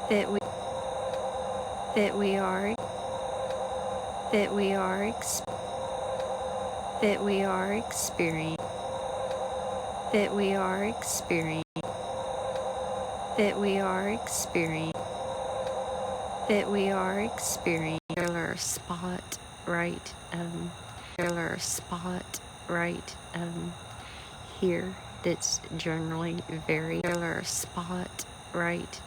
that we that we are that we are that we are experiencing that we are experiencing that we are experiencing that we are experiencing particular spot right particular spot right here that's generally very particular spot right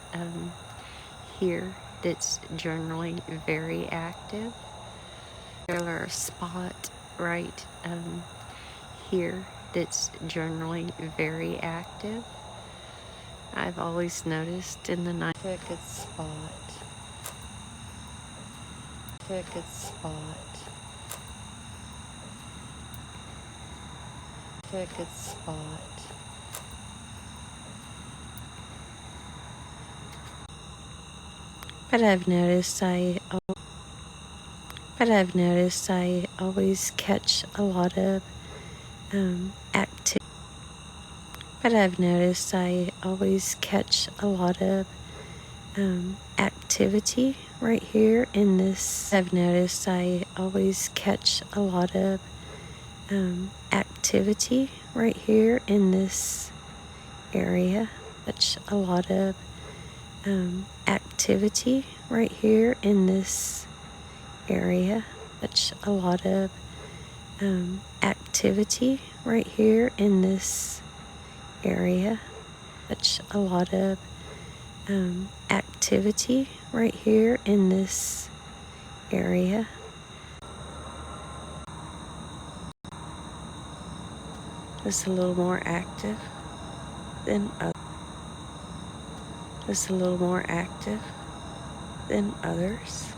here that's generally very active particular spot right here that's generally very active. I've always noticed in the night pick a spot pick a spot pick a spot. But I've noticed I always catch a lot of activity. But I've noticed I always catch a lot of activity right here in this. I've noticed I always catch a lot of activity right here in this area. Catch a lot of activity right here in this area. Catch a lot of activity right here in this area. Catch a lot of activity right here in this area. Just a little more active than others. Just a little more active than others.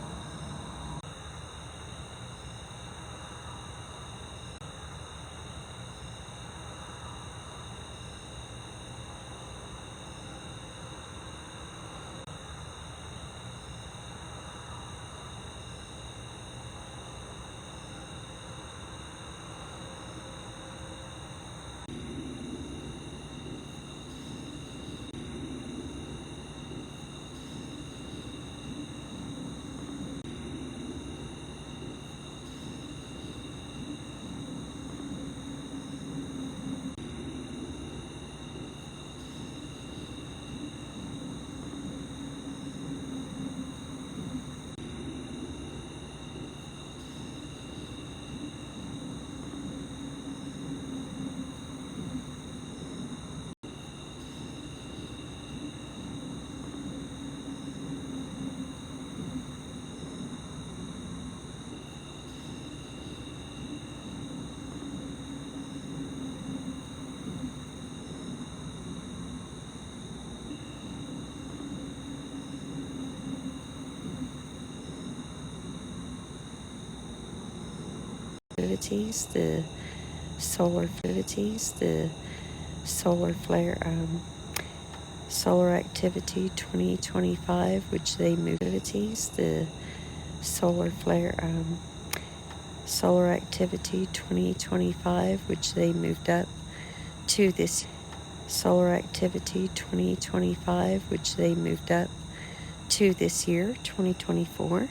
The solar activities, the solar flare, solar activity 2025, which they moved activities, the solar flare, solar activity 2025, which they moved up to this solar activity 2025, which they moved up to this year 2024,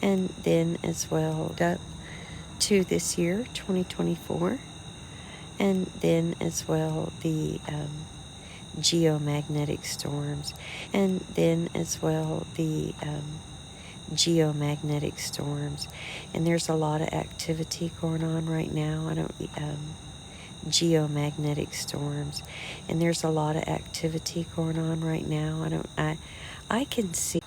and then as well up to this year 2024, and then as well the geomagnetic storms, and then as well the geomagnetic storms. And there's a lot of activity going on right now. Geomagnetic storms, and there's a lot of activity going on right now. I can see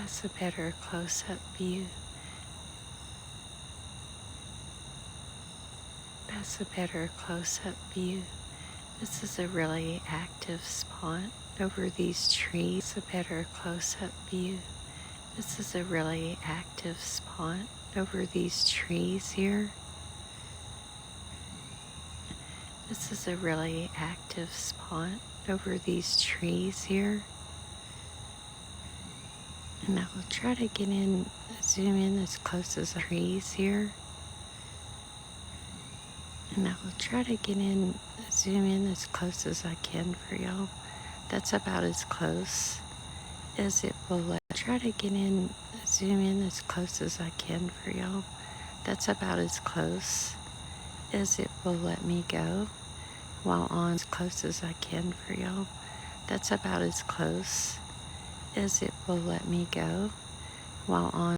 That's a better close-up view. That's a better close-up view. This is a really active spot over these trees. A better close-up view. This is a really active spot over these trees here. This is a really active spot over these trees here. And I will try to get in, zoom in as close as the trees here. And I will try to get in, zoom in as close as I can for y'all. That's about as close as it will let. Try to get in, zoom in as close as I can for y'all. That's about as close as it will let me go while on, as close as I can for y'all. That's about as close as it will let me go while on.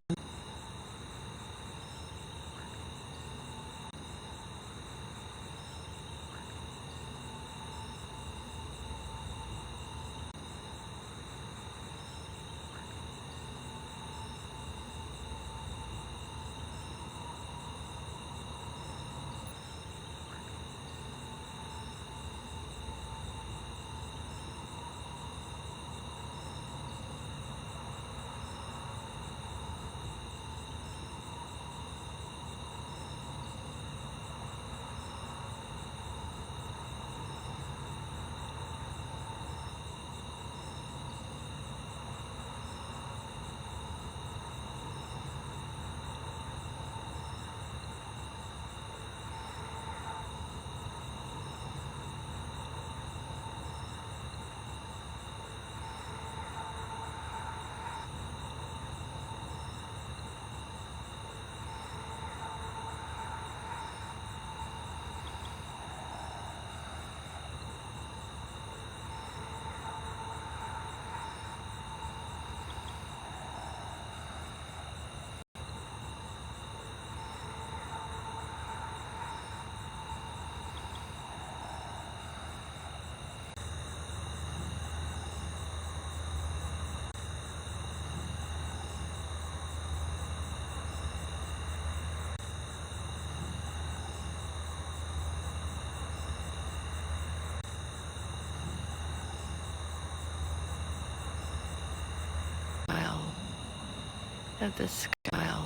Of the sky,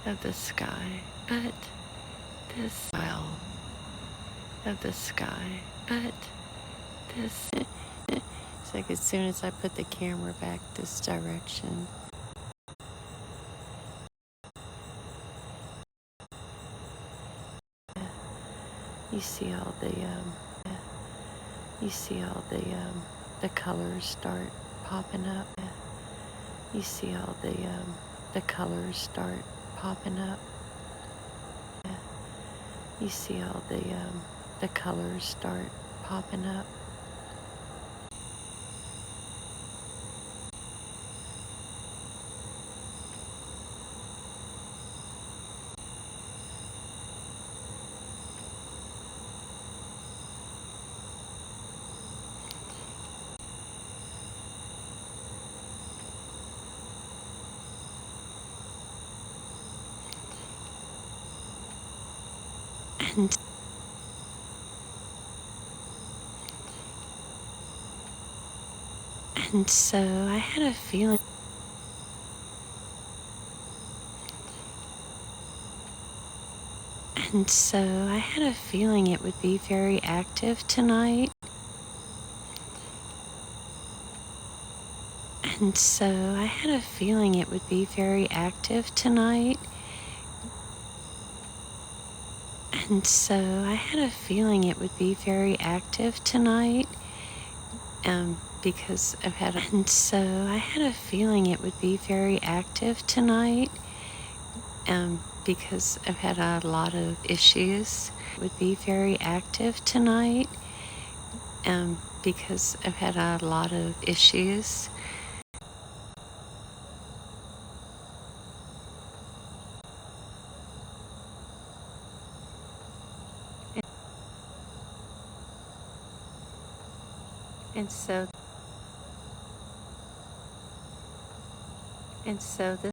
of the sky, but this style of the sky, but this. It's like as soon as I put the camera back this direction, you see all the the colors start popping up. You see all the colors start popping up. You see all the colors start popping up. And so I had a feeling. And so I had a feeling it would be very active tonight. And so I had a feeling it would be very active tonight. And so I had a feeling it would be very active tonight. Because I've had and so I had a feeling it would be very active tonight. Because I've had a lot of issues. It would be very active tonight. Because I've had a lot of issues. And so And so this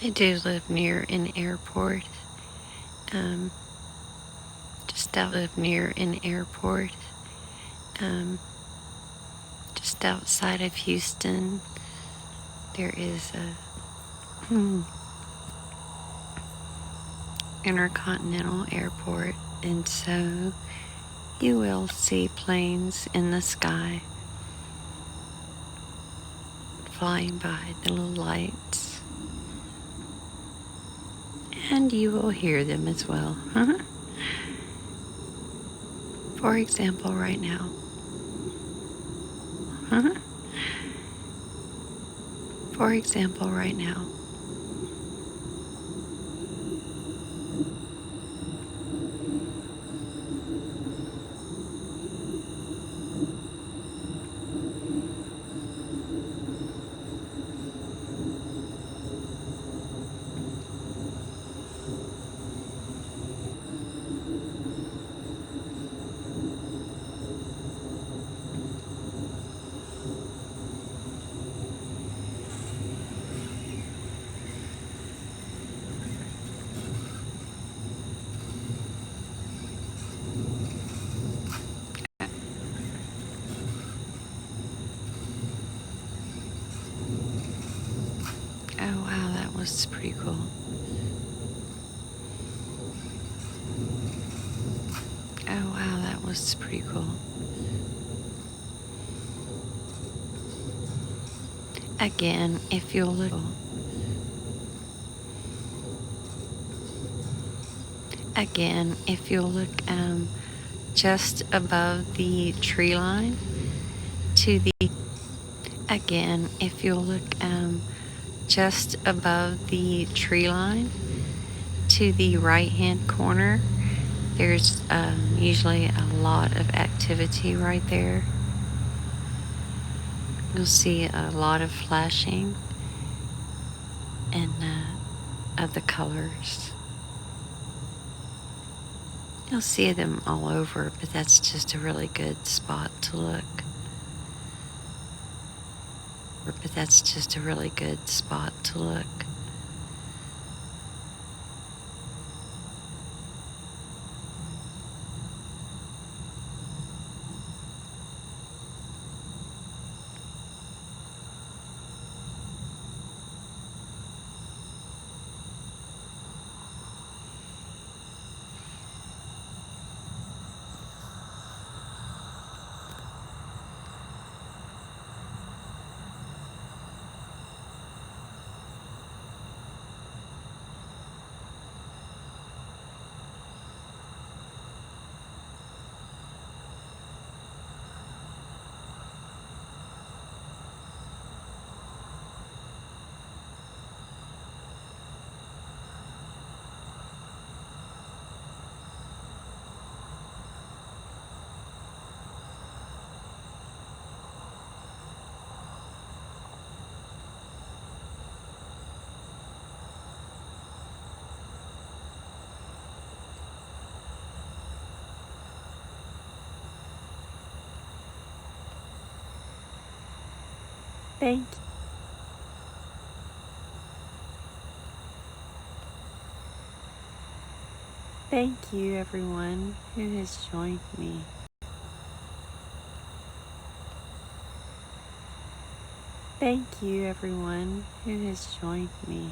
I do live near an airport. Um, live near an airport. Um, just outside of Houston, there is a intercontinental airport, and so you will see planes in the sky flying by, the little lights, and you will hear them as well. For example, right now. For example, right now. Oh wow, that was pretty cool. Oh wow, that was pretty cool. Again, if you'll look. Again, if you'll look just above the tree line to the. Again, if you'll look just above the tree line to the right-hand corner, there's usually a lot of activity right there. You'll see a lot of flashing and of the colors. You'll see them all over, but that's just a really good spot to look. But that's just a really good spot to look. Thank Thank you, everyone who has joined me. Thank you, everyone who has joined me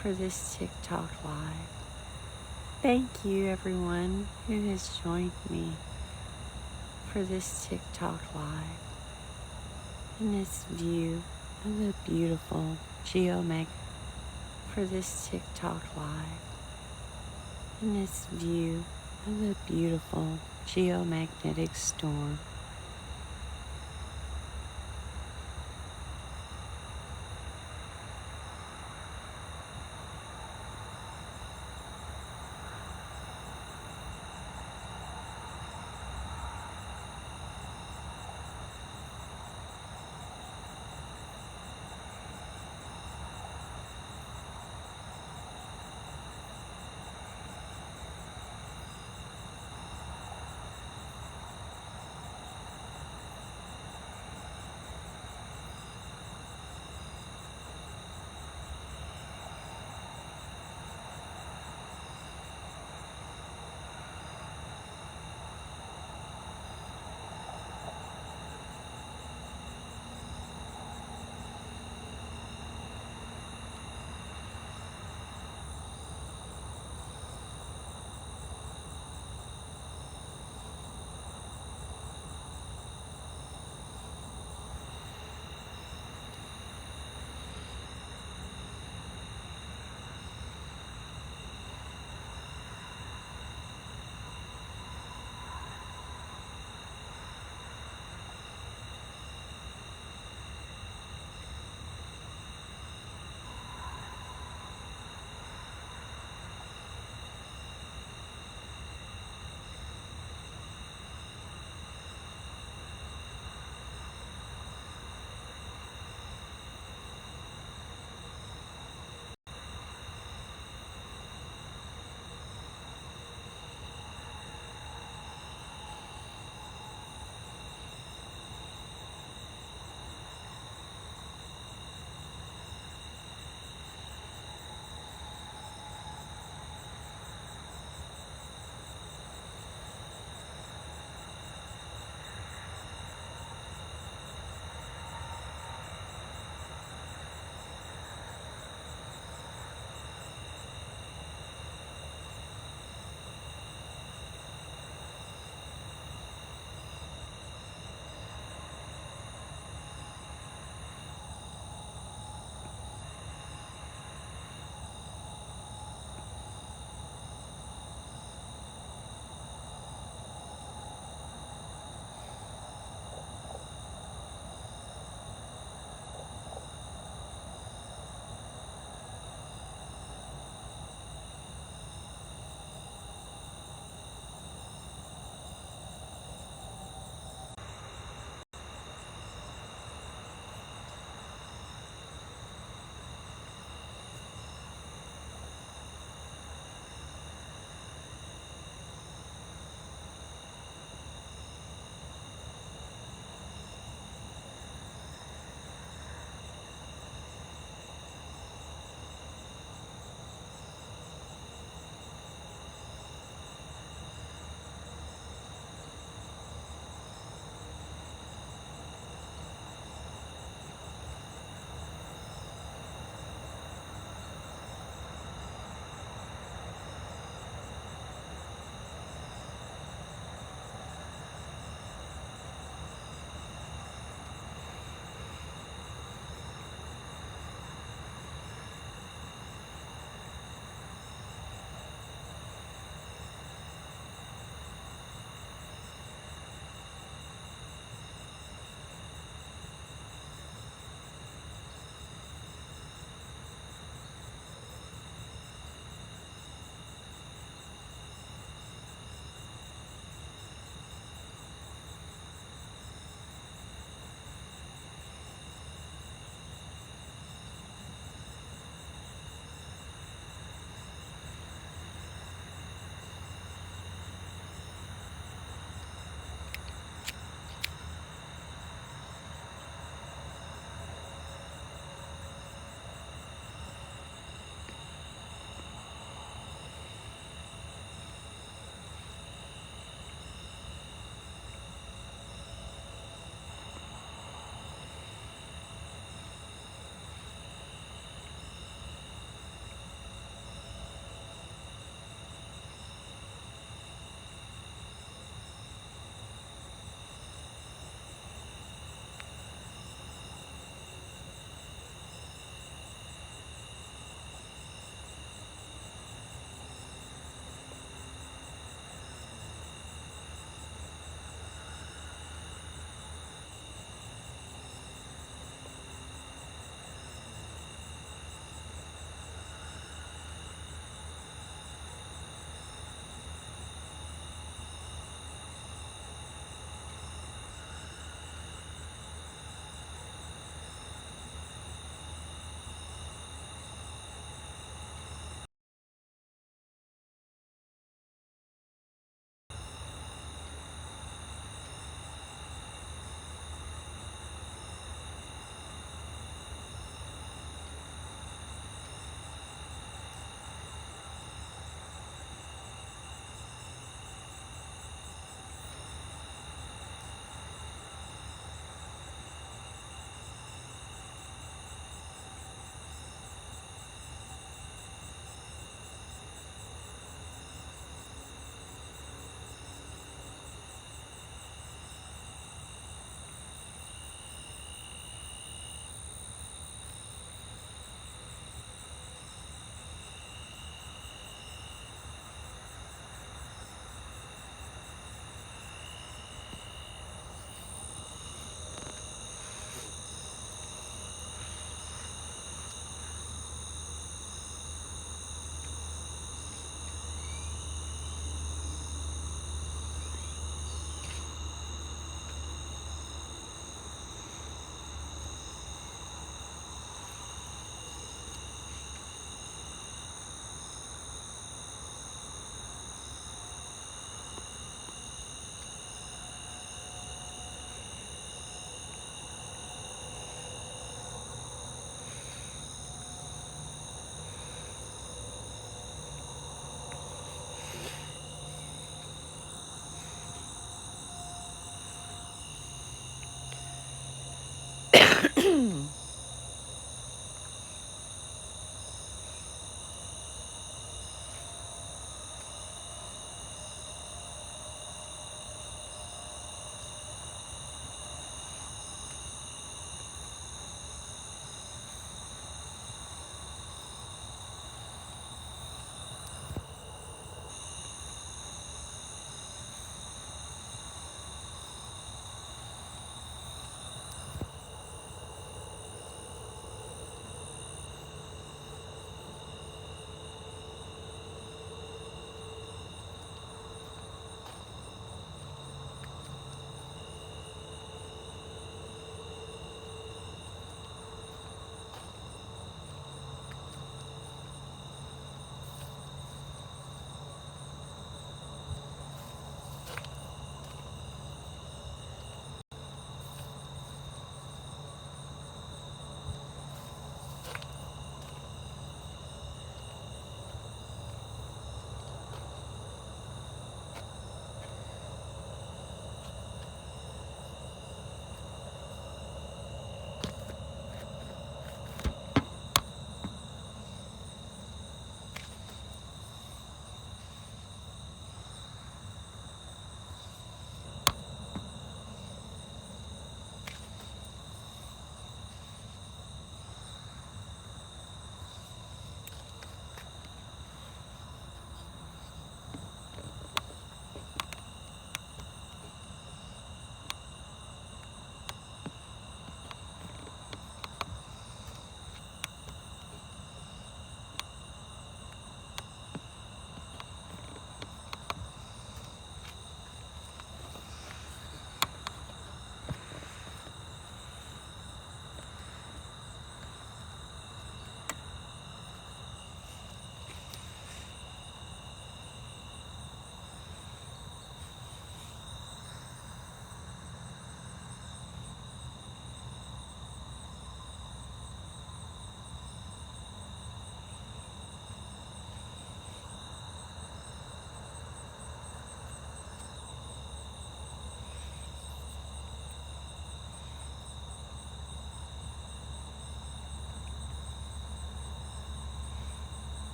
for this TikTok live. Thank you, everyone who has joined me for this TikTok live in this view of the beautiful geomagnetic for this TikTok live in this view of the beautiful geomagnetic storm.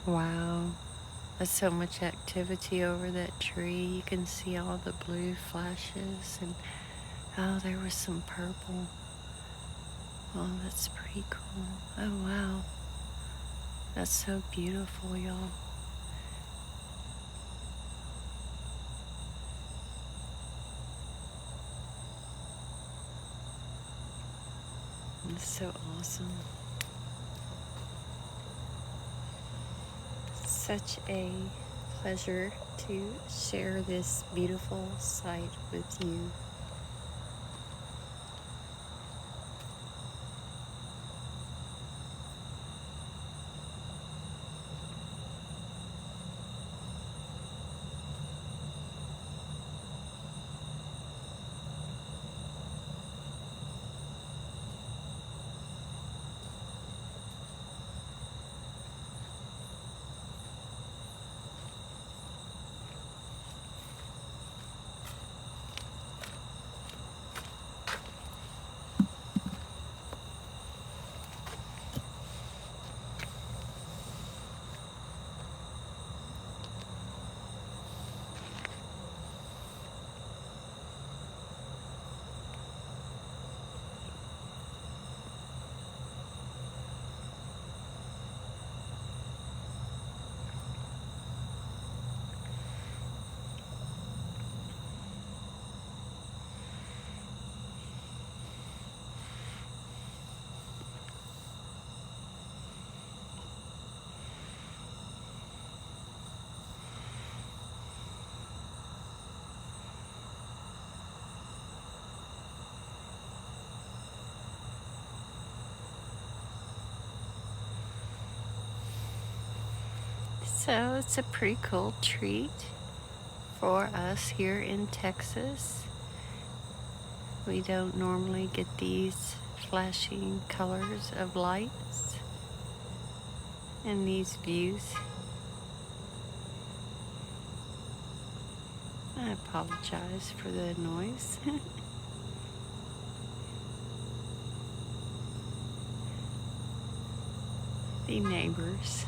Wow. There's so much activity over that tree. You can see all the blue flashes, and oh, there was some purple. Oh, that's pretty cool. Oh, wow. That's so beautiful, y'all. It's so awesome. Such a pleasure to share this beautiful sight with you. So it's a pretty cool treat for us here in Texas. We don't normally get these flashing colors of lights and these views. I apologize for the noise. The neighbors.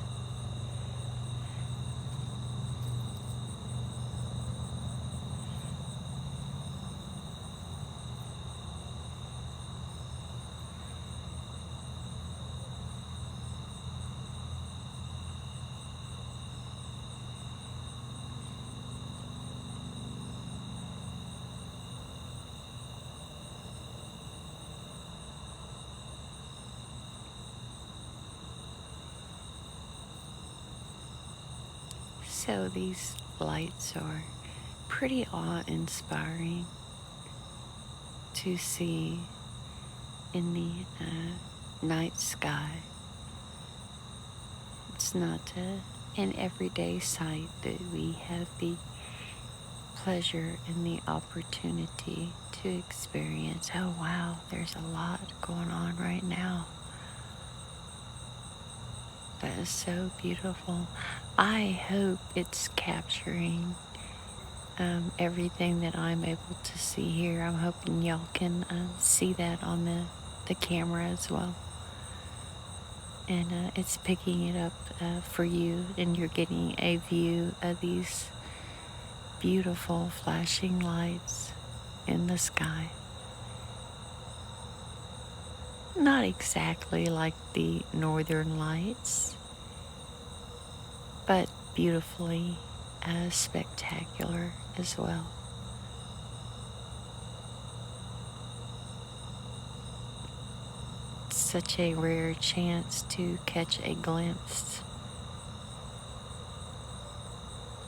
So these lights are pretty awe-inspiring to see in the night sky. It's not an everyday sight that we have the pleasure and the opportunity to experience. Oh wow, there's a lot going on right now. That is so beautiful. I hope it's capturing everything that I'm able to see here. I'm hoping y'all can see that on the camera as well. And it's picking it up for you, and you're getting a view of these beautiful flashing lights in the sky. Not exactly like the northern lights, but beautifully spectacular as well. It's such a rare chance to catch a glimpse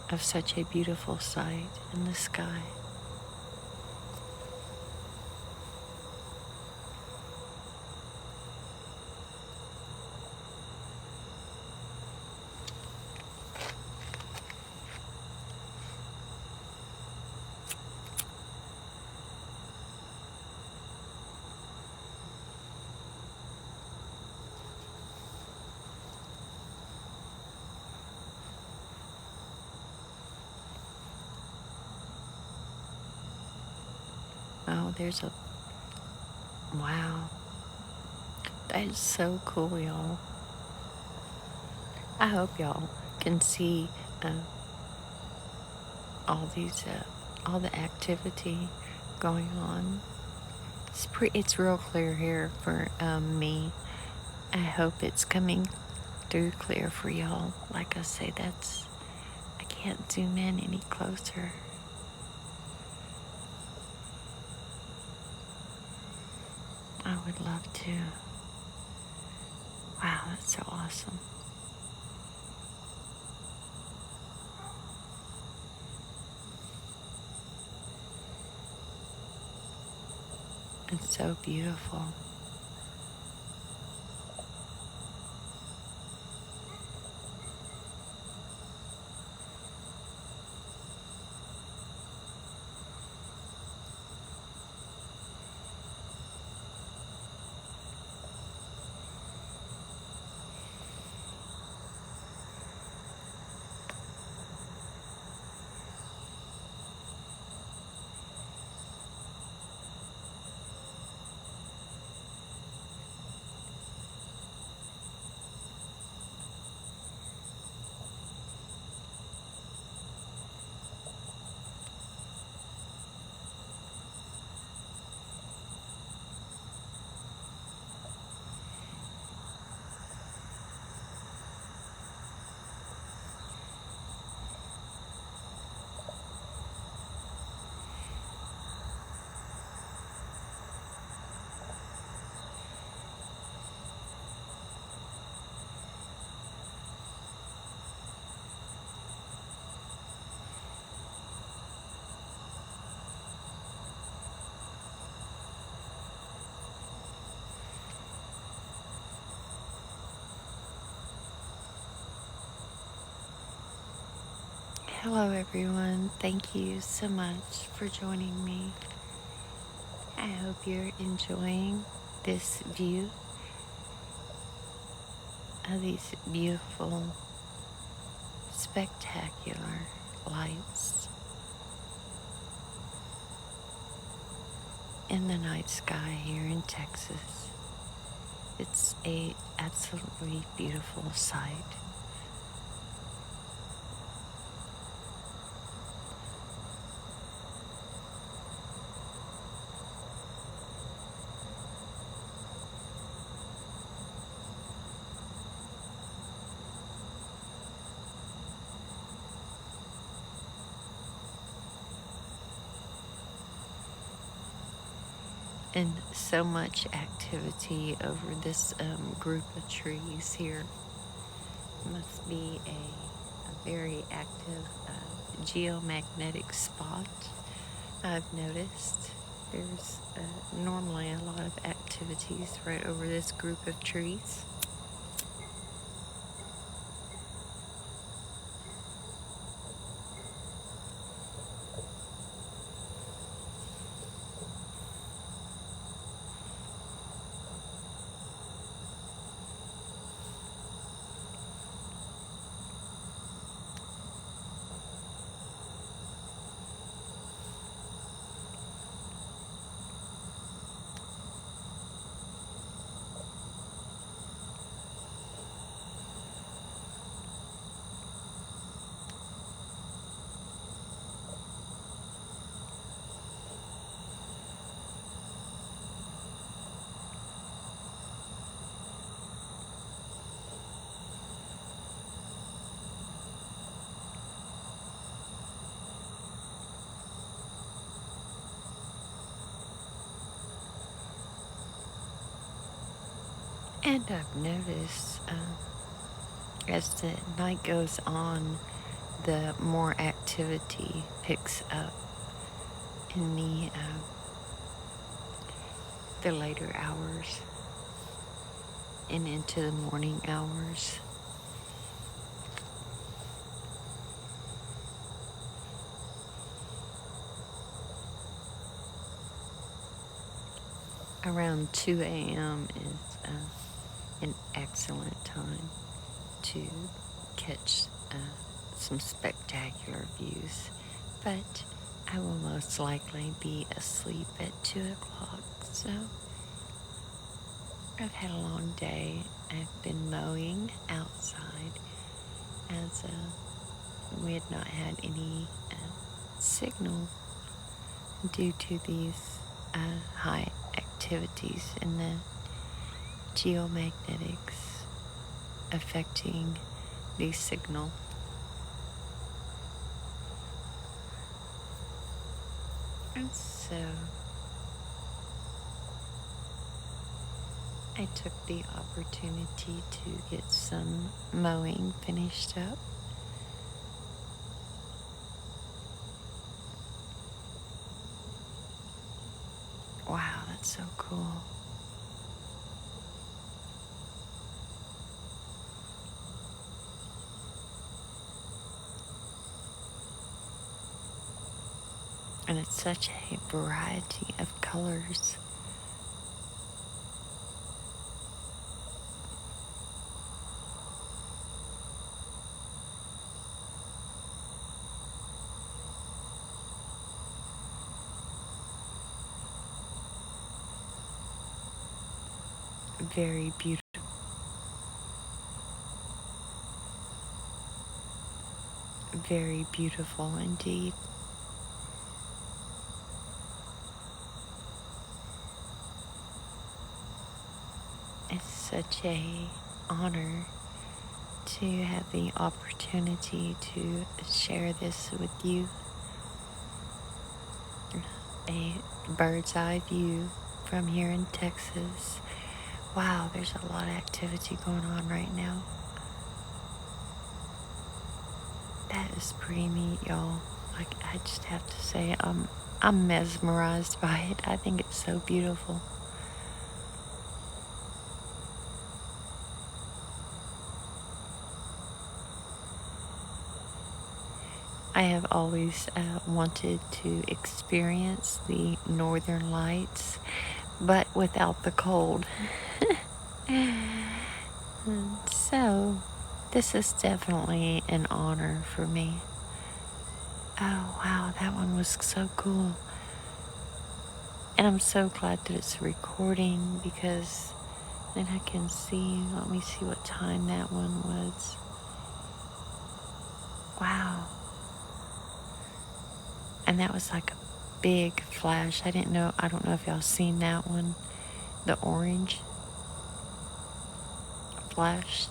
of such a beautiful sight in the sky. Oh, there's a, wow. That is so cool, y'all. I hope y'all can see uh, all the activity going on. It's real clear here for me. I hope it's coming through clear for y'all. Like I say, I can't zoom in any closer. I would love to. Wow, that's so awesome. It's so beautiful. Hello, everyone. Thank you so much for joining me. I hope you're enjoying this view of these beautiful, spectacular lights in the night sky here in Texas. It's a absolutely beautiful sight. And so much activity over this group of trees here. Must be a very active geomagnetic spot. I've noticed there's normally a lot of activities right over this group of trees. And I've noticed as the night goes on, the more activity picks up in the later hours and into the morning hours. Around 2 a.m. is an excellent time to catch some spectacular views, but I will most likely be asleep at 2 o'clock, so I've had a long day. I've been mowing outside as we had not had any signal due to these high activities in the geomagnetics affecting the signal. And so I took the opportunity to get some mowing finished up. Wow, that's so cool. And it's such a variety of colors. Very beautiful. Very beautiful indeed. It's such a honor to have the opportunity to share this with you. A bird's eye view from here in Texas. Wow, there's a lot of activity going on right now. That is pretty neat, y'all. Like, I just have to say, I'm mesmerized by it. I think it's so beautiful. I have always wanted to experience the northern lights, but without the cold. So, this is definitely an honor for me. Oh, wow, that one was so cool. And I'm so glad that it's recording because then I can see, let me see what time that one was. Wow. And that was like a big flash. I don't know if y'all seen that one. The orange flash.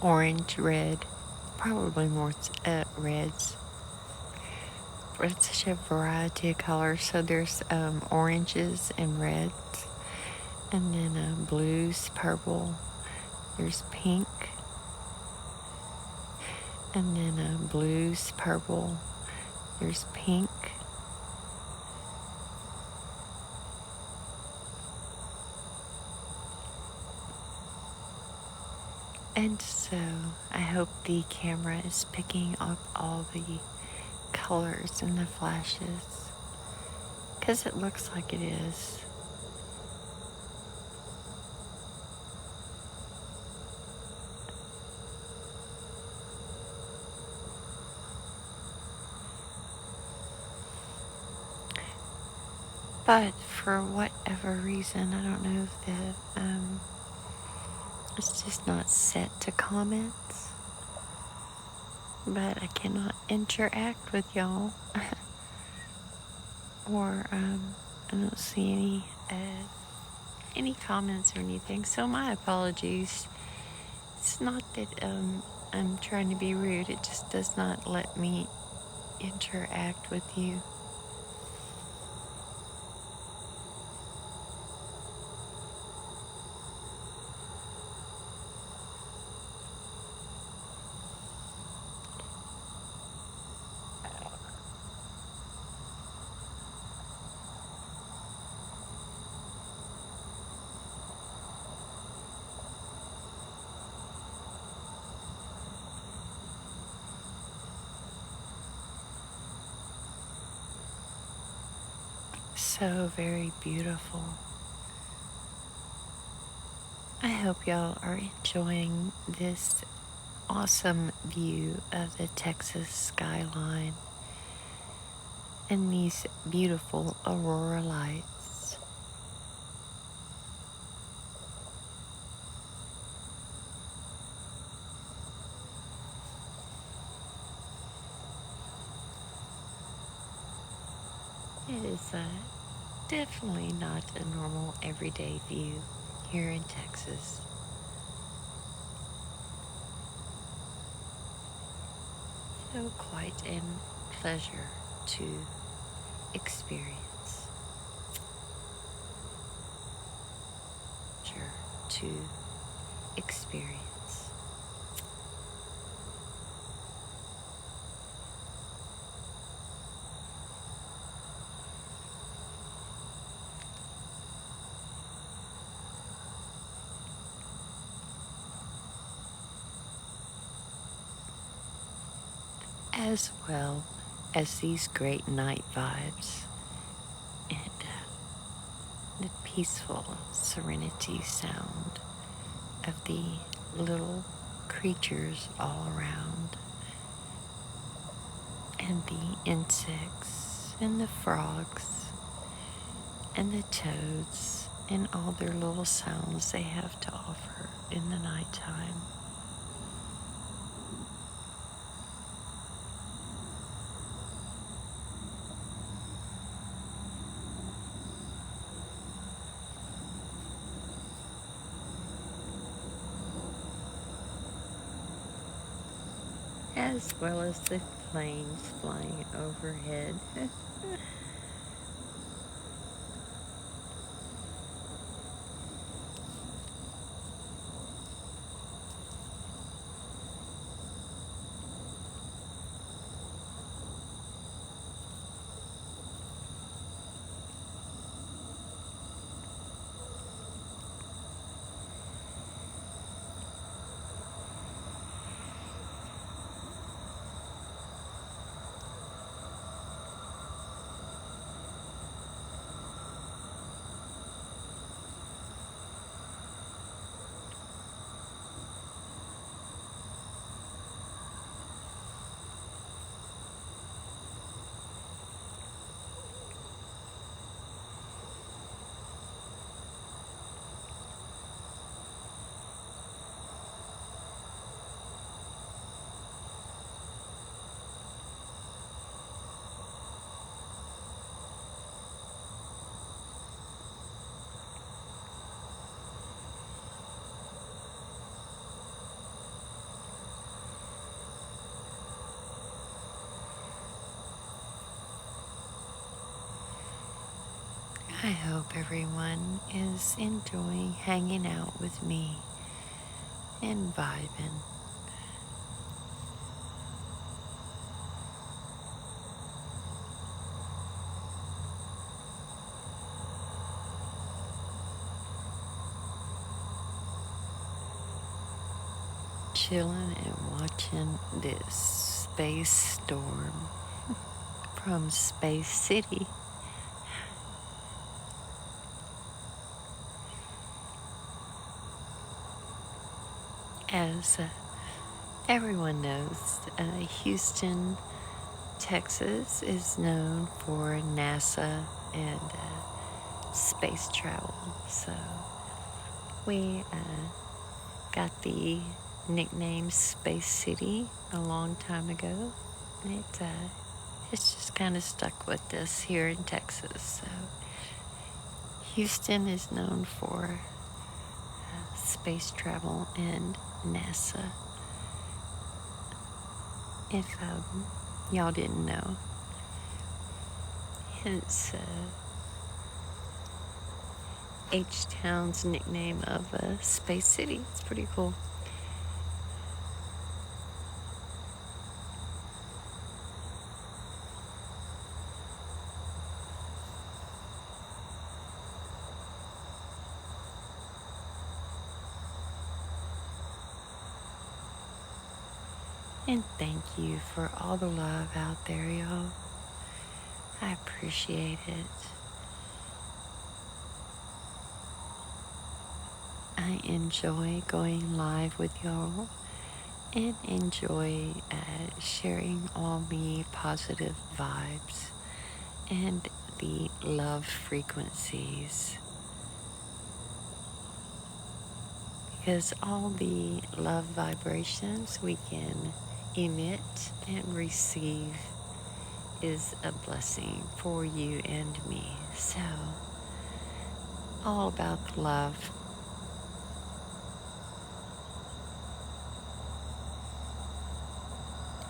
Orange, red. Probably more reds. But it's such a variety of colors. So there's oranges and reds. And then blues, purple. There's pink. And then blues, purple. There's pink. And so I hope the camera is picking up all the colors and the flashes, because it looks like it is. But for whatever reason, I don't know if it's just not set to comments, but I cannot interact with y'all. Or I don't see any comments or anything, so my apologies. It's not that I'm trying to be rude, it just does not let me interact with you. So very beautiful. I hope y'all are enjoying this awesome view of the Texas skyline. and these beautiful aurora lights. It is definitely not a normal everyday view here in Texas. So quite a pleasure to experience. Pleasure to experience. As well as these great night vibes and the peaceful serenity sound of the little creatures all around, and the insects and the frogs and the toads and all their little sounds they have to offer in the nighttime. As well as the planes flying overhead. I hope everyone is enjoying hanging out with me and vibing. Chilling and watching this space storm from Space City. As everyone knows, Houston, Texas is known for NASA and space travel. So we got the nickname Space City a long time ago. It's just kind of stuck with us here in Texas. So Houston is known for space travel and NASA. If y'all didn't know, hence H-Town's nickname of Space City. It's pretty cool. And thank you for all the love out there, y'all. I appreciate it. I enjoy going live with y'all and enjoy sharing all the positive vibes and the love frequencies, because all the love vibrations we can emit and receive is a blessing for you and me. So, all about the love.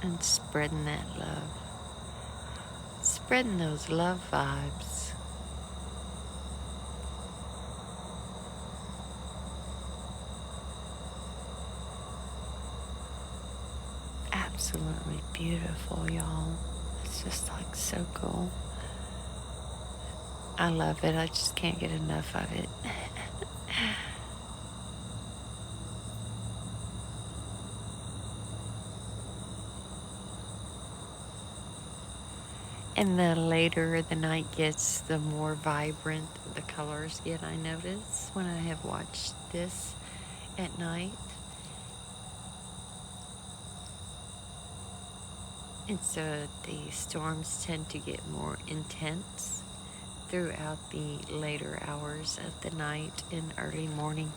And spreading that love. Spreading those love vibes. Absolutely beautiful, y'all. It's just like so cool. I love it. I just can't get enough of it. And the later the night gets, the more vibrant the colors get, I notice when I have watched this at night. And so the storms tend to get more intense throughout the later hours of the night and early morning.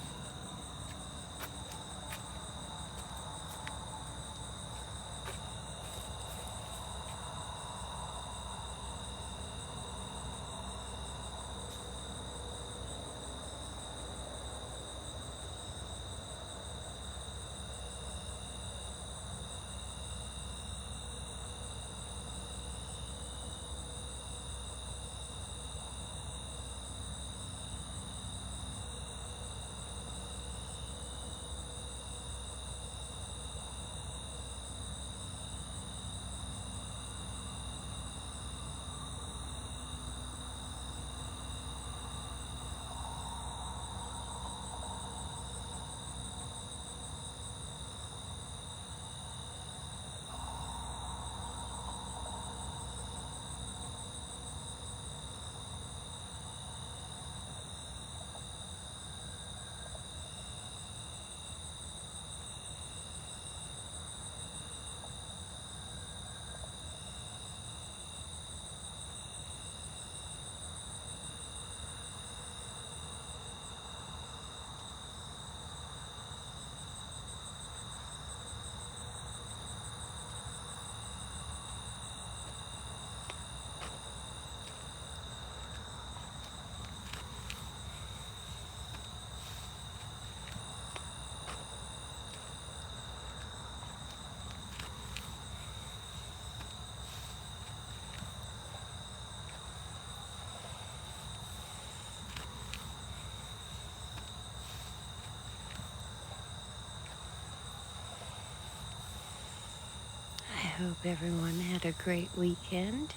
I hope everyone had a great weekend.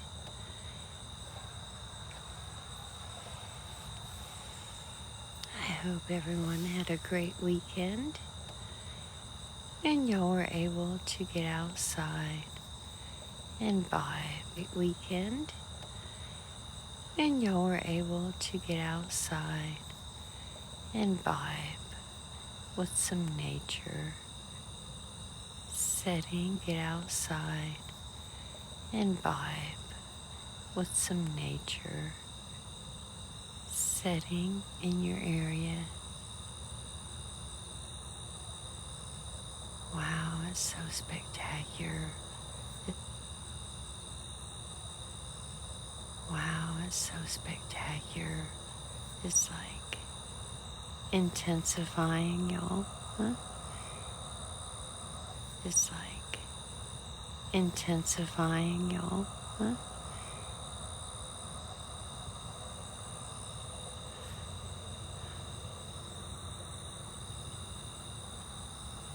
I hope everyone had a great weekend and y'all were able to get outside and vibe. Great weekend and y'all were able to get outside and vibe with some nature. Setting, get outside and vibe with some nature. Setting in your area. Wow, it's so spectacular. Wow, it's so spectacular. It's like intensifying, y'all. Huh? It's like intensifying, y'all. Huh?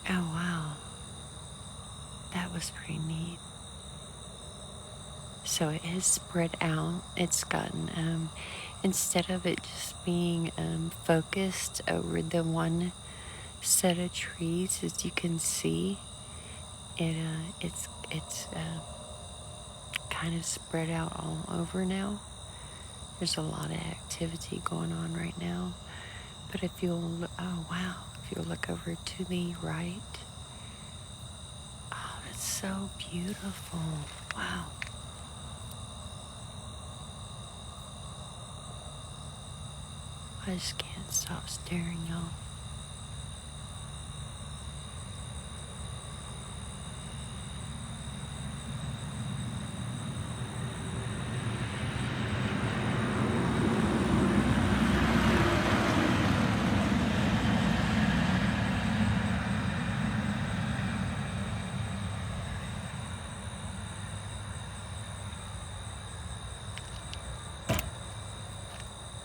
Oh, wow. That was pretty neat. So it has spread out. It's gotten, instead of it just being focused over the one set of trees, as you can see, it's kind of spread out all over now. There's a lot of activity going on right now. But if you'll look, oh wow, if you'll look over to the right, oh, that's so beautiful. Wow. I just can't stop staring, y'all.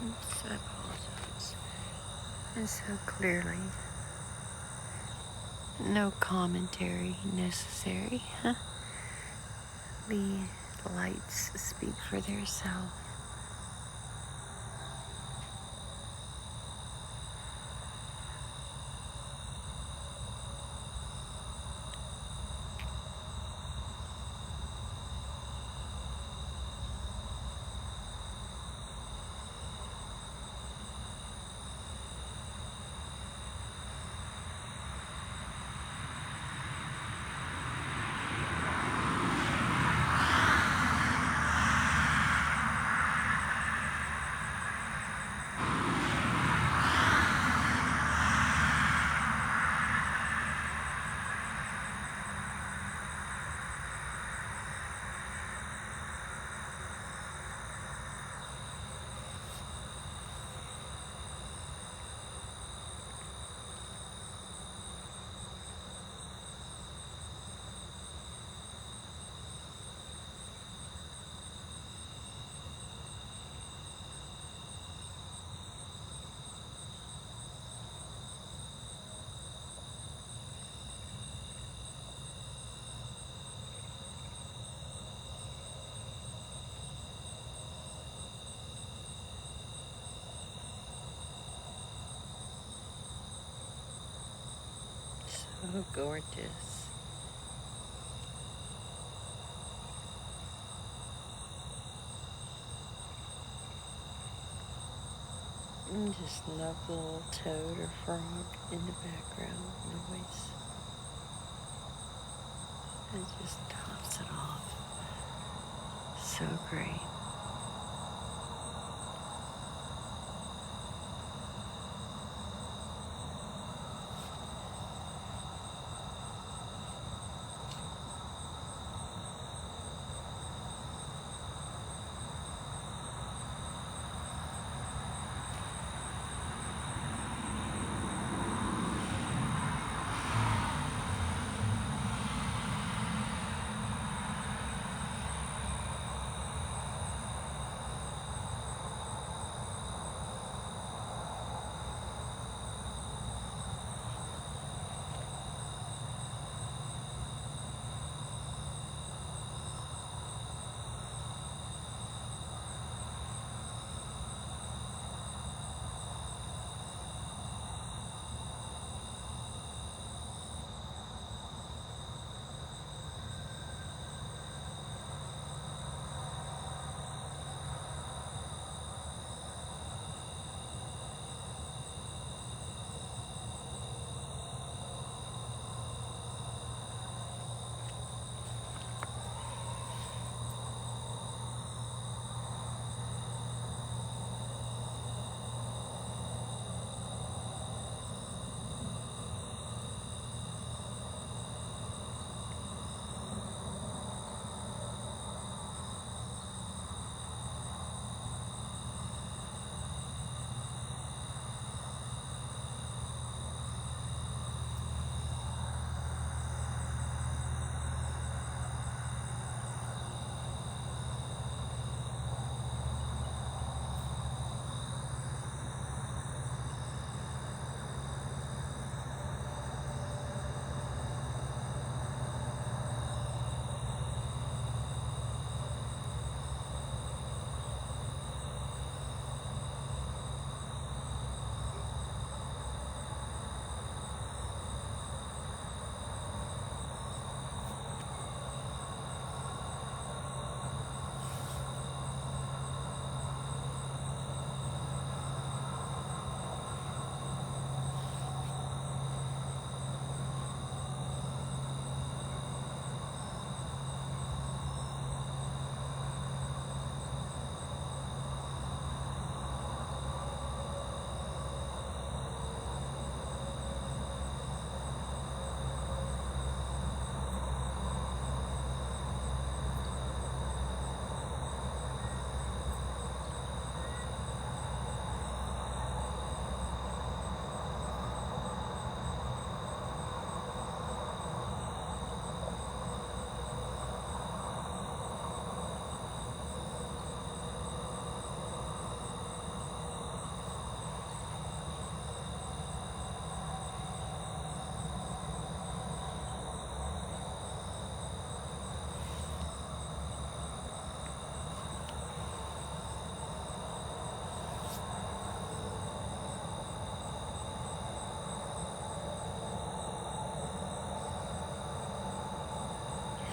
Oops, I apologize. And so clearly, no commentary necessary. The lights speak for themselves. So gorgeous. Just love the little toad or frog in the background noise. It just tops it off. So great.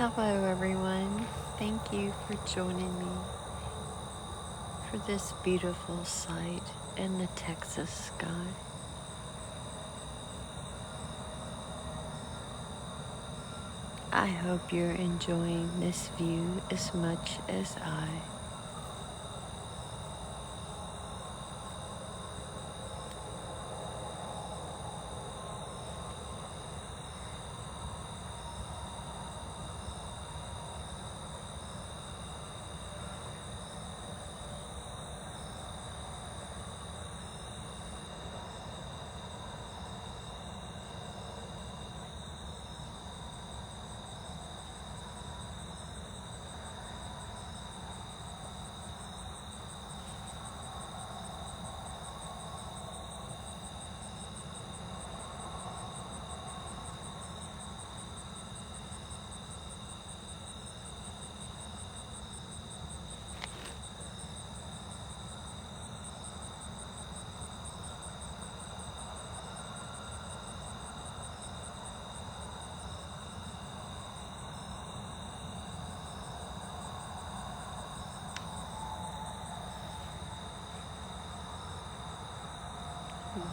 Hello, everyone. Thank you for joining me for this beautiful sight in the Texas sky. I hope you're enjoying this view as much as I.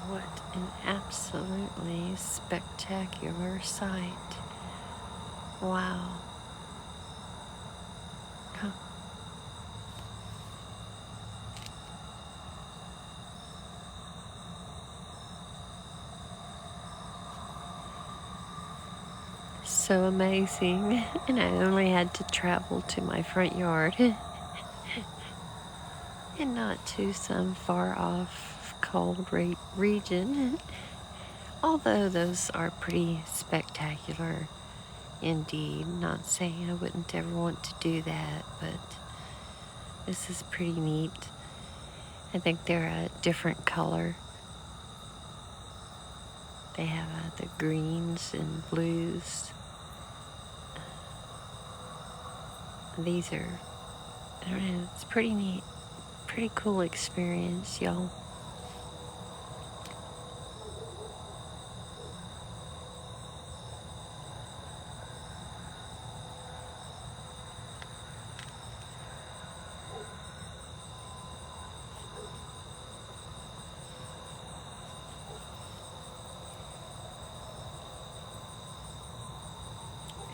What an absolutely spectacular sight. Wow. Huh. So amazing. And I only had to travel to my front yard and not to some far off cold region. Although those are pretty spectacular indeed. Not saying I wouldn't ever want to do that, but this is pretty neat. I think they're a different color. They have the greens and blues. These are, I don't know, it's pretty neat. Pretty cool experience, y'all.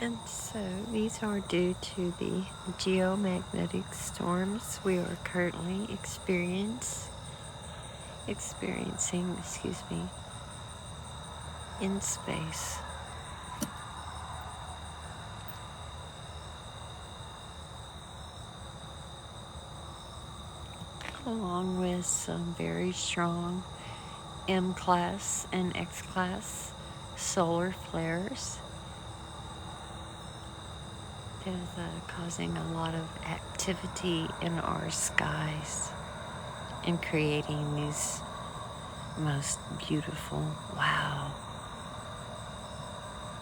And so these are due to the geomagnetic storms we are currently experiencing, in space. Along with some very strong M-class and X-class solar flares that is causing a lot of activity in our skies and creating these most beautiful, wow,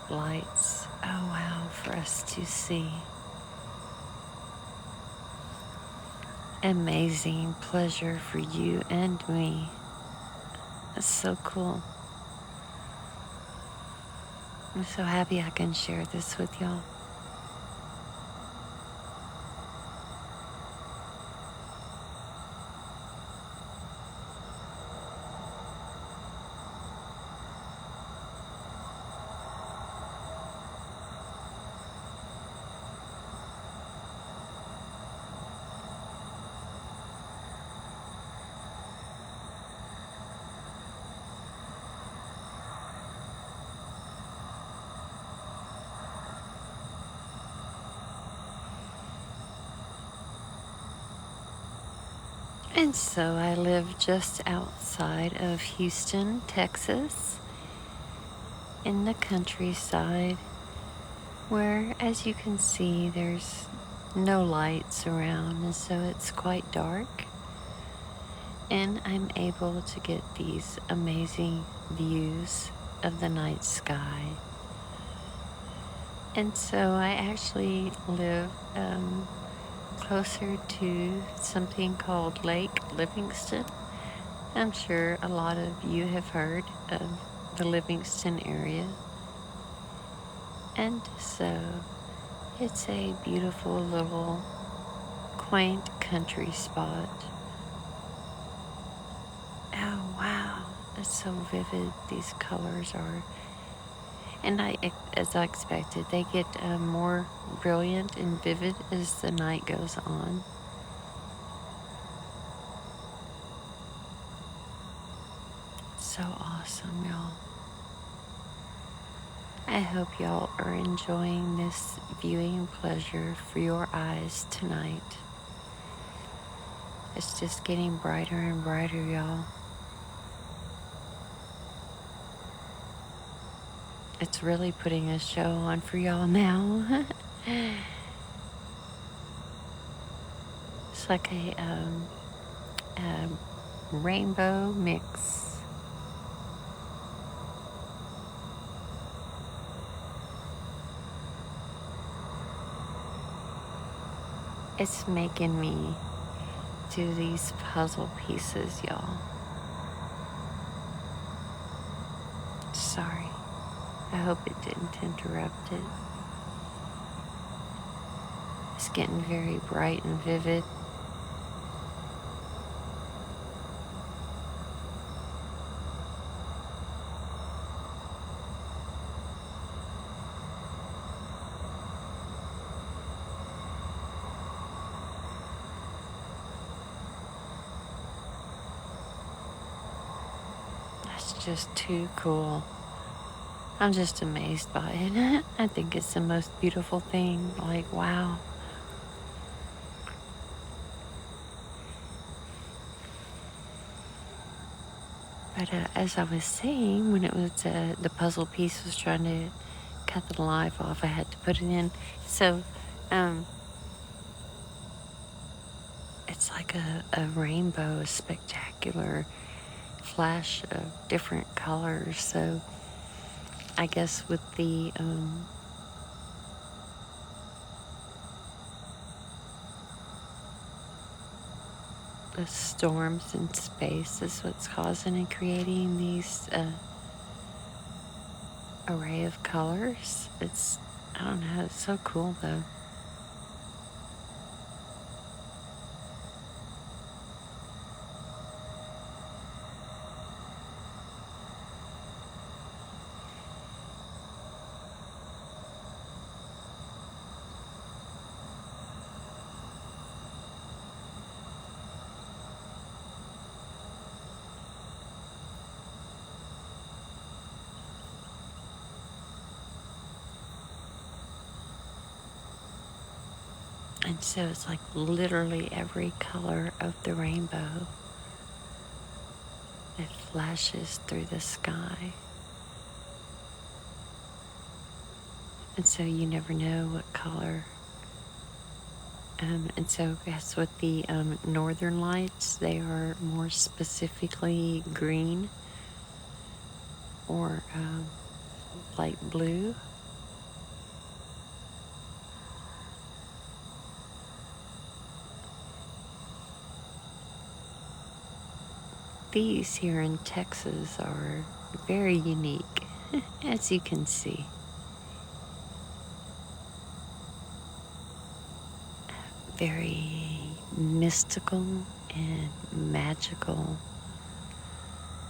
lights. Oh wow, for us to see. Amazing pleasure for you and me. That's so cool. I'm so happy I can share this with y'all. And so I live just outside of Houston, Texas, in the countryside, where, as you can see, there's no lights around, and so it's quite dark. And I'm able to get these amazing views of the night sky. And so I actually live closer to something called Lake Livingston. I'm sure a lot of you have heard of the Livingston area. And so It's a beautiful little quaint country spot. Oh wow, it's so vivid, these colors are. And as I expected, they get more brilliant and vivid as the night goes on. So awesome, y'all. I hope y'all are enjoying this viewing pleasure for your eyes tonight. It's just getting brighter and brighter, y'all. It's really putting a show on for y'all now. It's like a rainbow mix. It's making me do these puzzle pieces, y'all. Sorry. I hope it didn't interrupt it. It's getting very bright and vivid. That's just too cool. I'm just amazed by it. I think it's the most beautiful thing. Like, wow. But as I was saying, when it was the puzzle piece was trying to cut the live off, I had to put it in. So, it's like a rainbow, a spectacular flash of different colors. So, I guess with the storms in space is what's causing and creating these array of colors. I don't know, it's so cool though. And so it's like literally every color of the rainbow that flashes through the sky. And so you never know what color. And so I guess with the northern lights, they are more specifically green or light blue. These here in Texas are very unique, as you can see. Very mystical and magical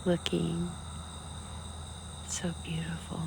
looking. So beautiful.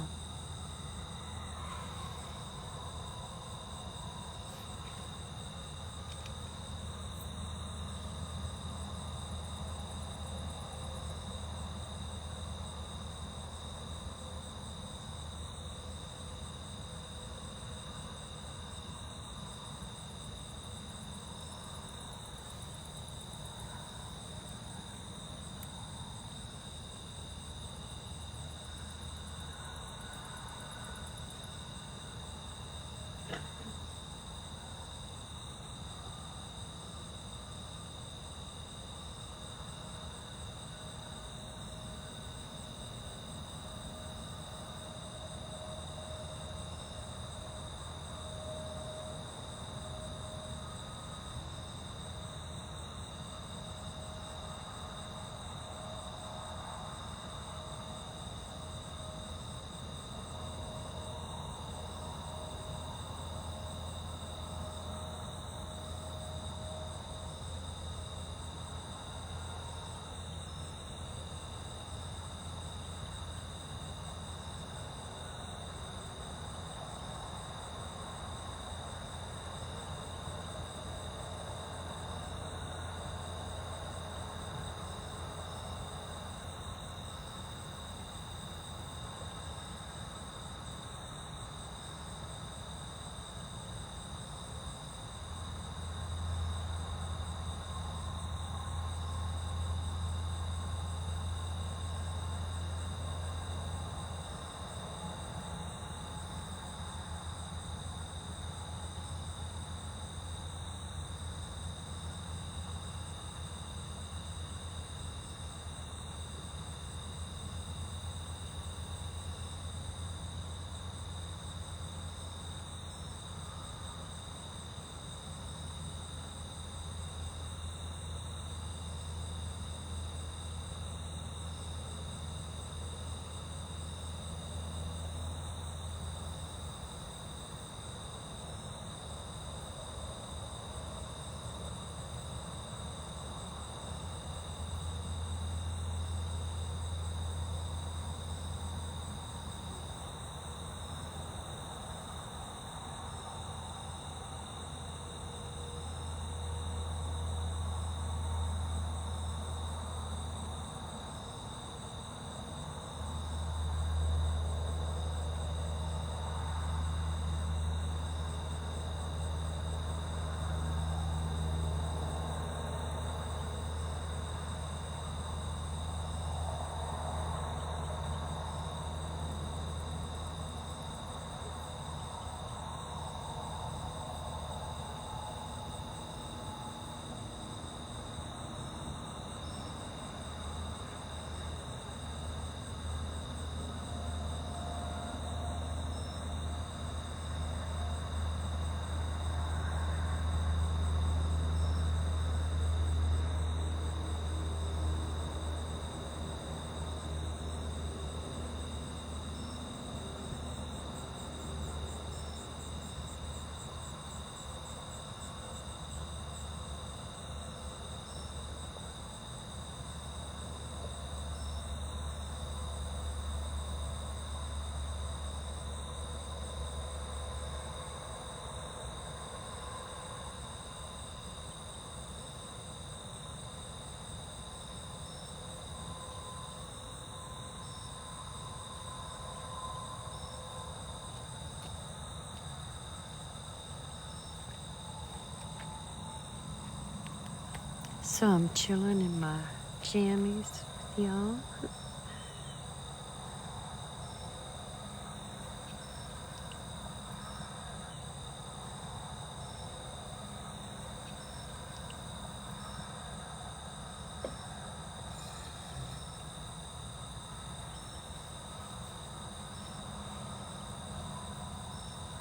So I'm chilling in my jammies with y'all.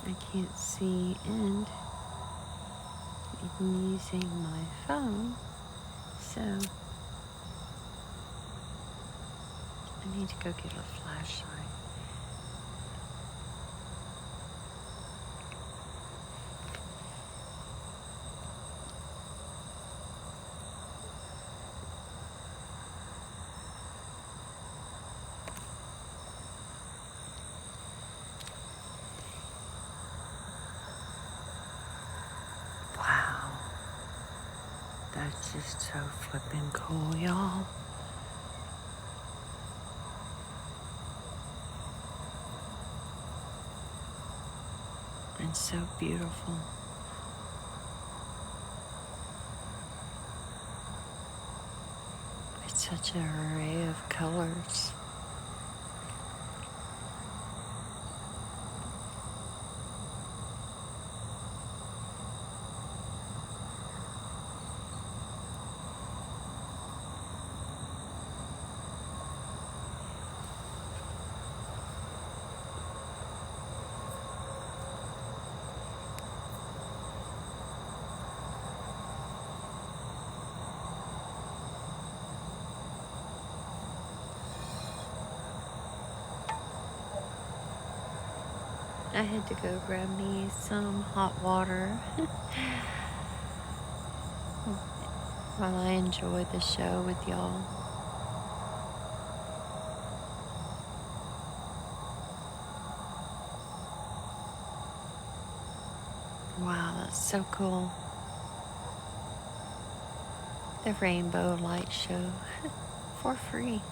I can't see and I'm using my phone, so I need to go get a flashlight. Wow, that's just so flippin' cool, y'all. And so beautiful. It's such an array of colors. I had to go grab me some hot water while I enjoy the show with y'all. Wow, that's so cool. The Rainbow Light Show for free.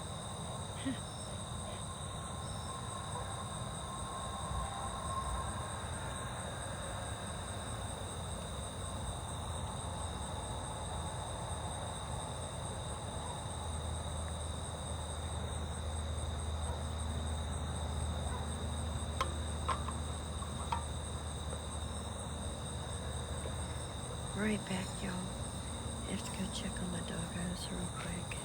Right back, y'all. I have to go check on my doggos real quick.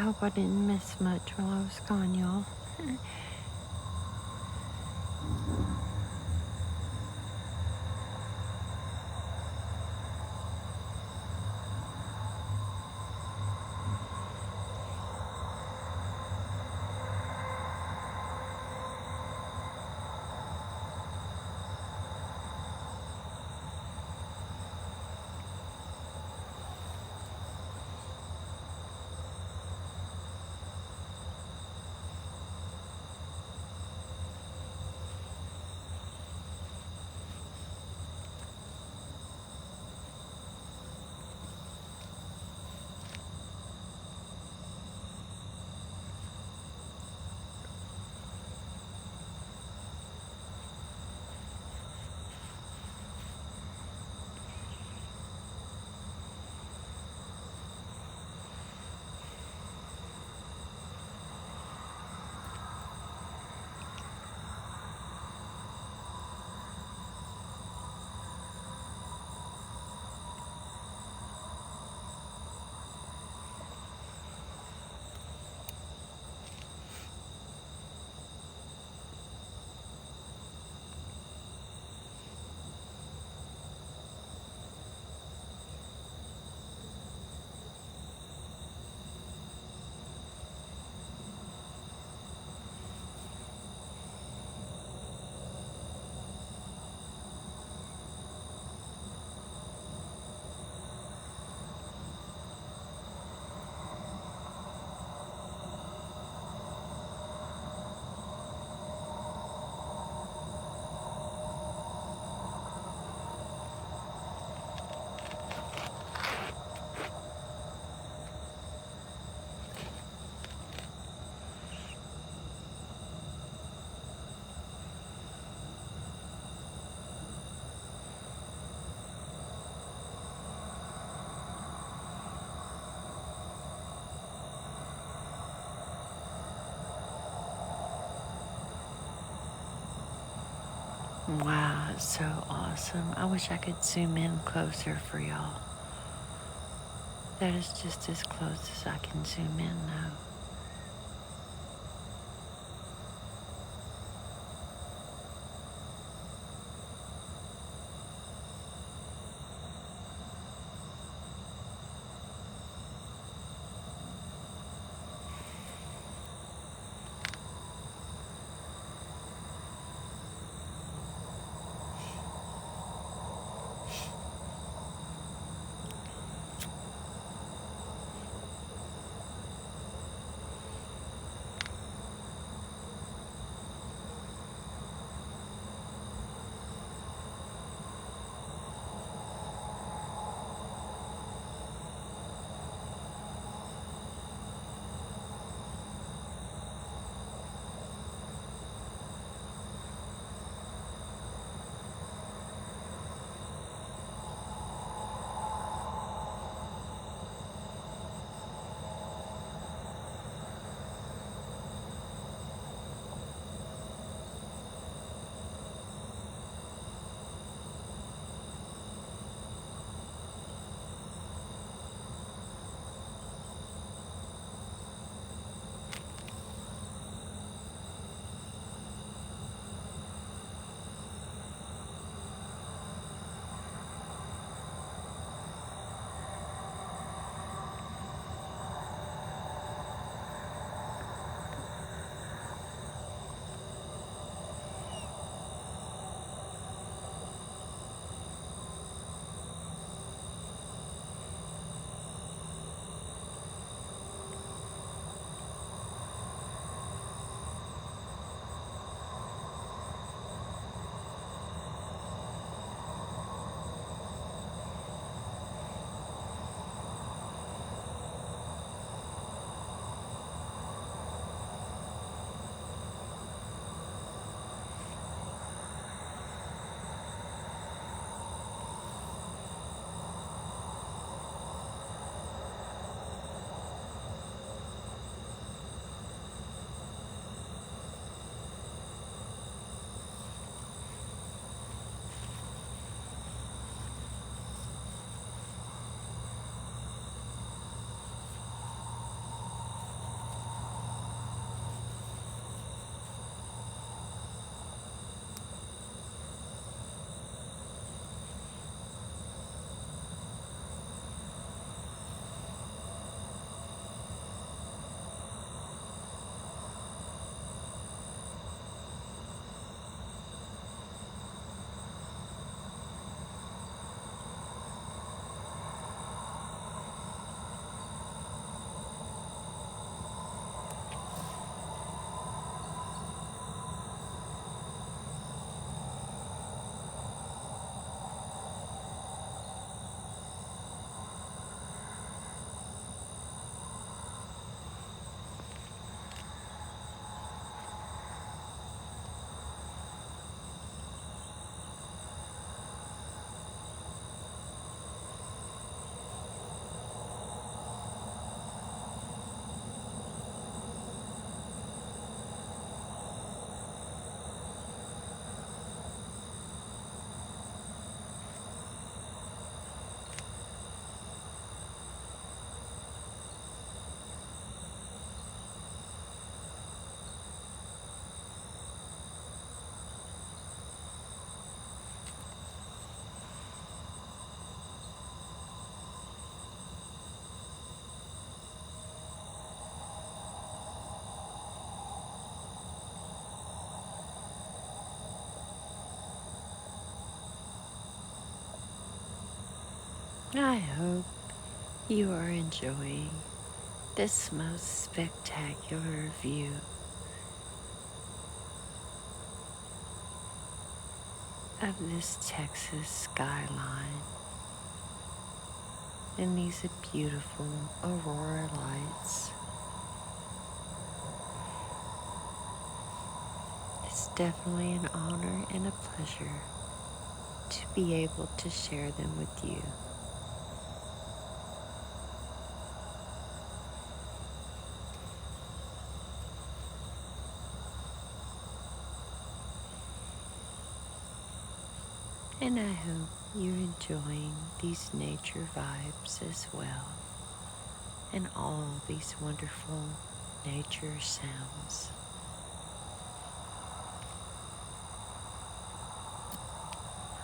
hope I didn't miss much while I was gone, y'all. Wow, it's so awesome. I wish I could zoom in closer for y'all. That is just as close as I can zoom in now. I hope you are enjoying this most spectacular view of this Texas skyline and these beautiful aurora lights. It's definitely an honor and a pleasure to be able to share them with you. And I hope you're enjoying these nature vibes as well, and all these wonderful nature sounds.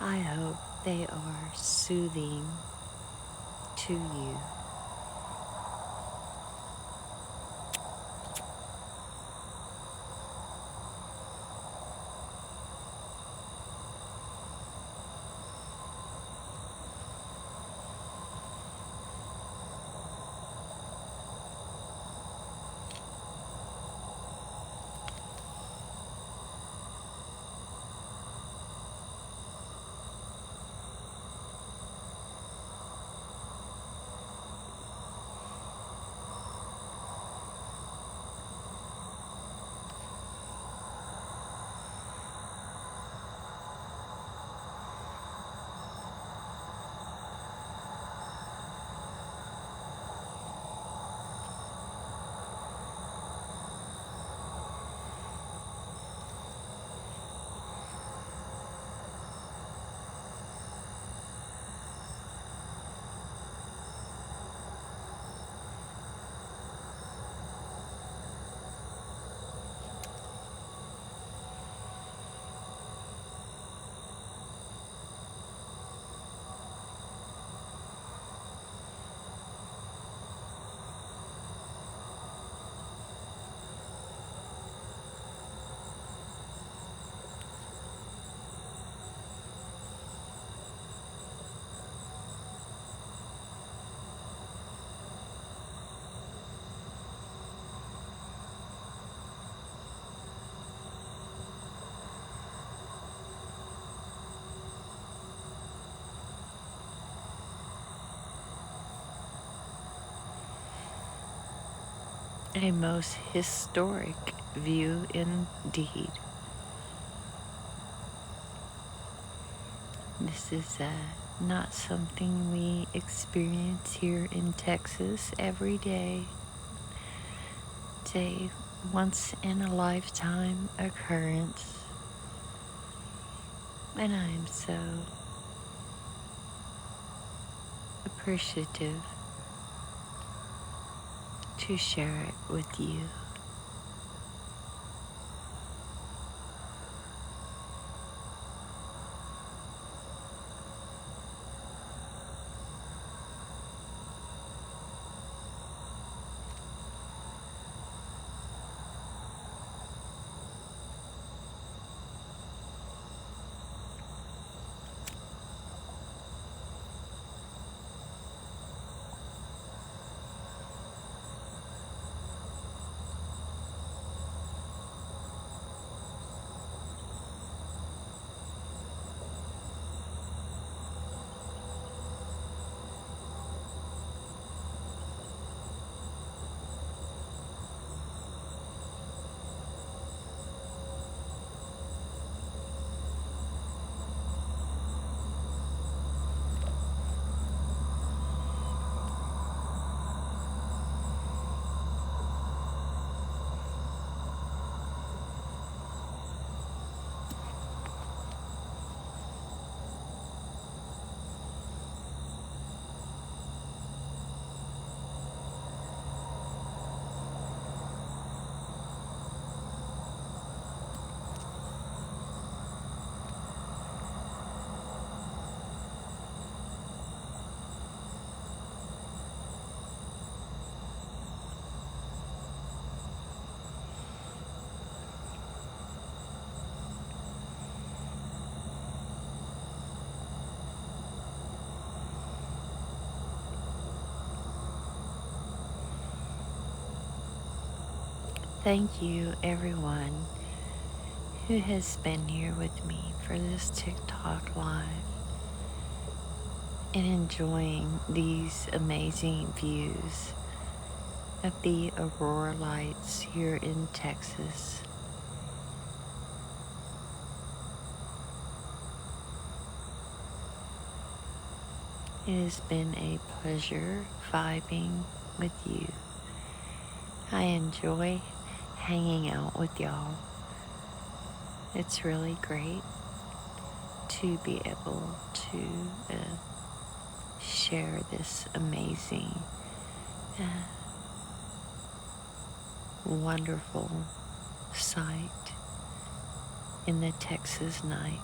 I hope they are soothing to you. A most historic view indeed. This is not something we experience here in Texas every day. It's a once in a lifetime occurrence, and I am so appreciative to share it with you. Thank you, everyone who has been here with me for this TikTok live and enjoying these amazing views of the aurora lights here in Texas. It has been a pleasure vibing with you. I enjoy hanging out with y'all. It's really great to be able to share this amazing, wonderful sight in the Texas night.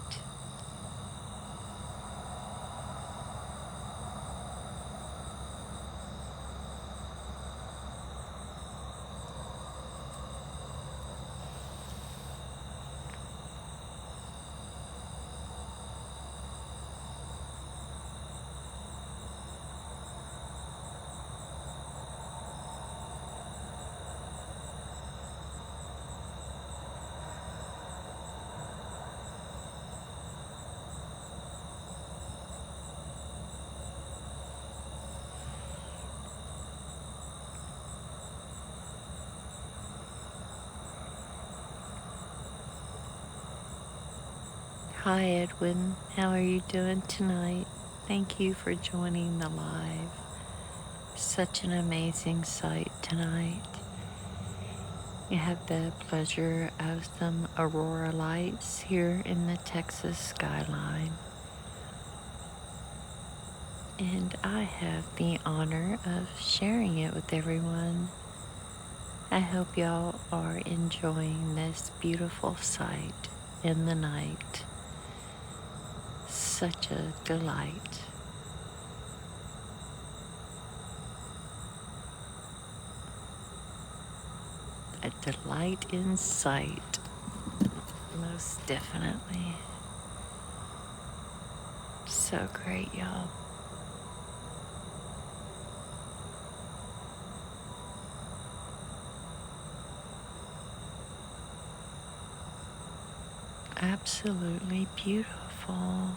Hi Edwin, how are you doing tonight? Thank you for joining the live. Such an amazing sight tonight. You have the pleasure of some aurora lights here in the Texas skyline. And I have the honor of sharing it with everyone. I hope y'all are enjoying this beautiful sight in the night. Such a delight. A delight in sight, most definitely. So great, y'all. Absolutely beautiful.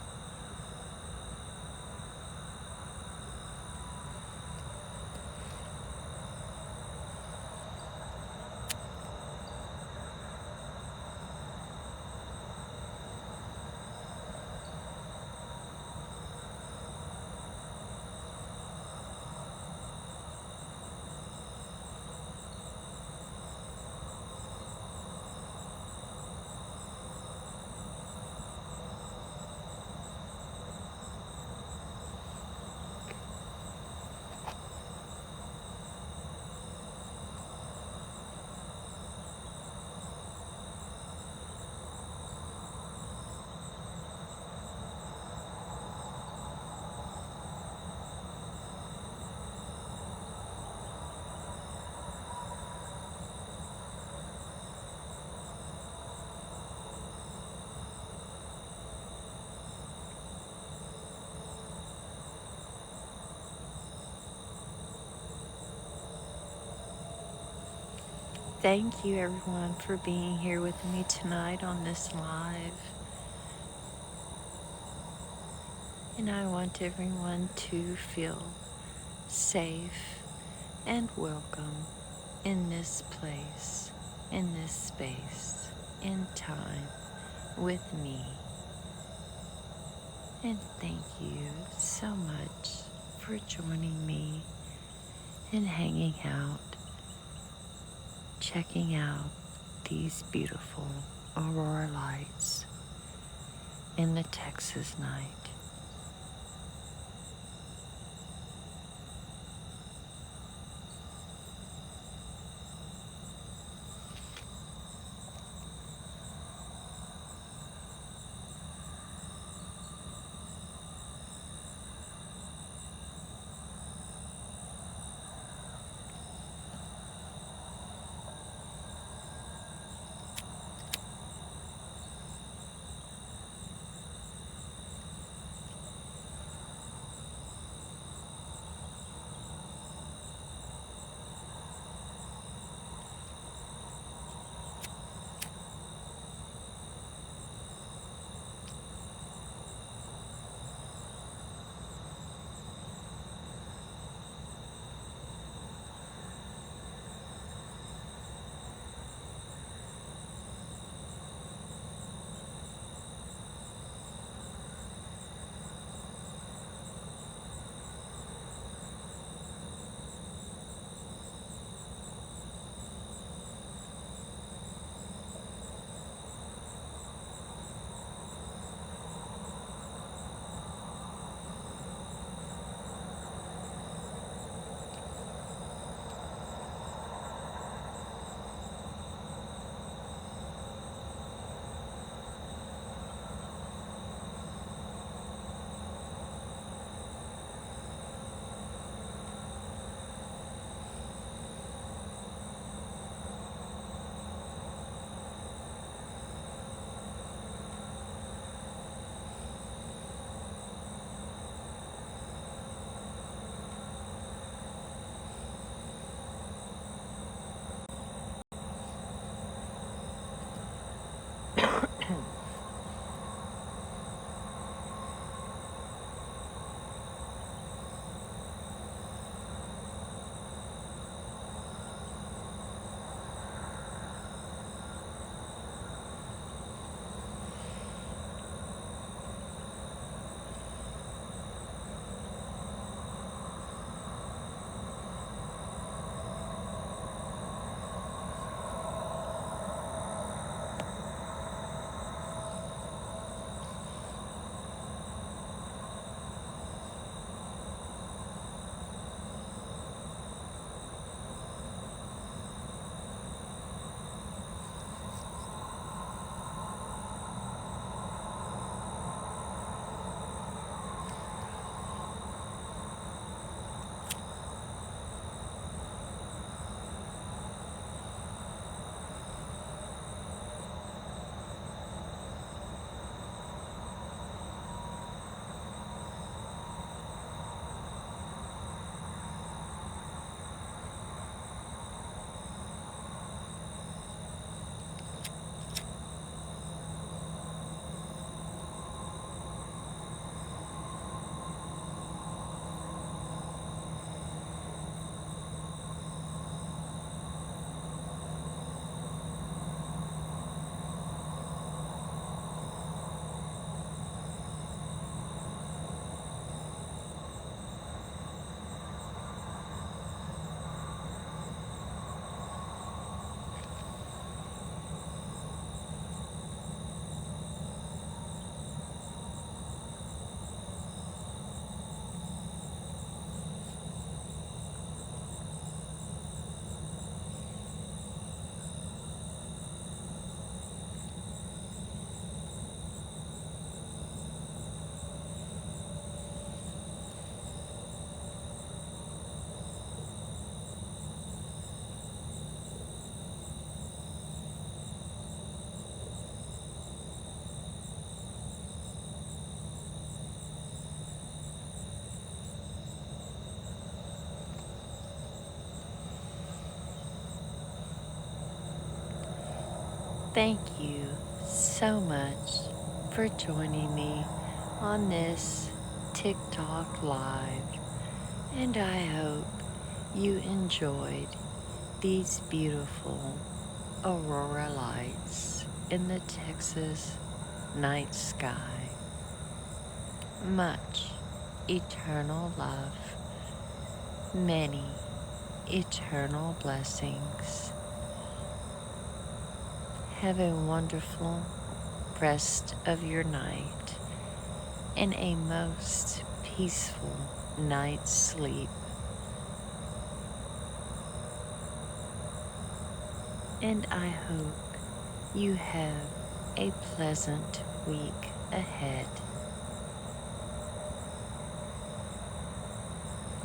Thank you, everyone, for being here with me tonight on this live. And I want everyone to feel safe and welcome in this place, in this space, in time with me. And thank you so much for joining me and hanging out, checking out these beautiful aurora lights in the Texas night. Thank you so much for joining me on this TikTok live, and I hope you enjoyed these beautiful aurora lights in the Texas night sky. Much eternal love, many eternal blessings. Have a wonderful rest of your night and a most peaceful night's sleep. And I hope you have a pleasant week ahead.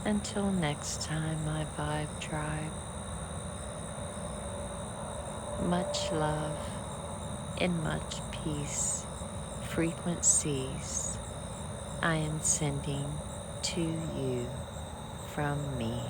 Until next time, my Vibe Tribe, much love and much peace frequencies I am sending to you from me.